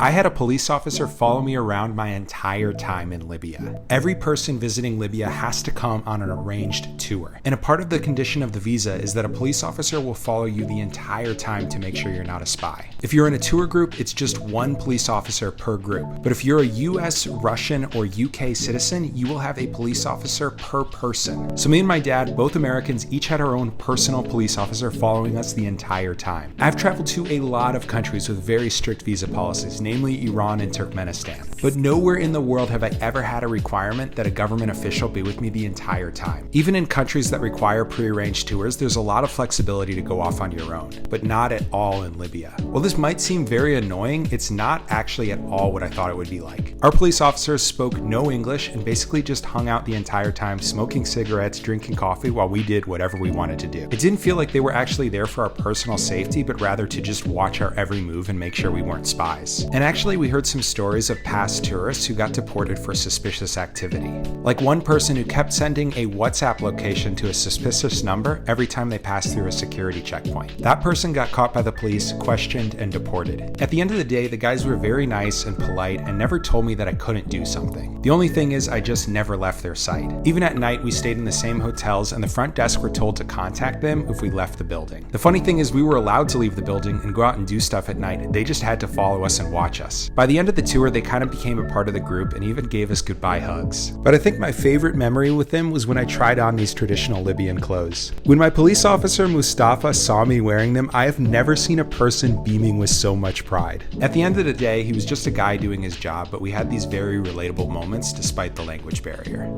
I had a police officer follow me around my entire time in Libya. Every person visiting Libya has to come on an arranged tour. And a part of the condition of the visa is that a police officer will follow you the entire time to make sure you're not a spy. If you're in a tour group, it's just one police officer per group. But if you're a US, Russian, or UK citizen, you will have a police officer per person. So me and my dad, both Americans, each had our own personal police officer following us the entire time. I've traveled to a lot of countries with very strict visa policies, namely Iran and Turkmenistan. But nowhere in the world have I ever had a requirement that a government official be with me the entire time. Even in countries that require prearranged tours, there's a lot of flexibility to go off on your own, but not at all in Libya. While this might seem very annoying, it's not actually at all what I thought it would be like. Our police officers spoke no English and basically just hung out the entire time, smoking cigarettes, drinking coffee while we did whatever we wanted to do. It didn't feel like they were actually there for our personal safety, but rather to just watch our every move and make sure we weren't spies. And actually, we heard some stories of past tourists who got deported for suspicious activity. Like one person who kept sending a WhatsApp location to a suspicious number every time they passed through a security checkpoint. That person got caught by the police, questioned, and deported. At the end of the day, the guys were very nice and polite and never told me that I couldn't do something. The only thing is I just never left their sight. Even at night, we stayed in the same hotels and the front desk were told to contact them if we left the building. The funny thing is we were allowed to leave the building and go out and do stuff at night. They just had to follow us and watch us. By the end of the tour, they kind of became a part of the group and even gave us goodbye hugs. But I think my favorite memory with them was when I tried on these traditional Libyan clothes. When my police officer Mustafa saw me wearing them, I have never seen a person beaming with so much pride. At the end of the day, he was just a guy doing his job, but we had these very relatable moments despite the language barrier.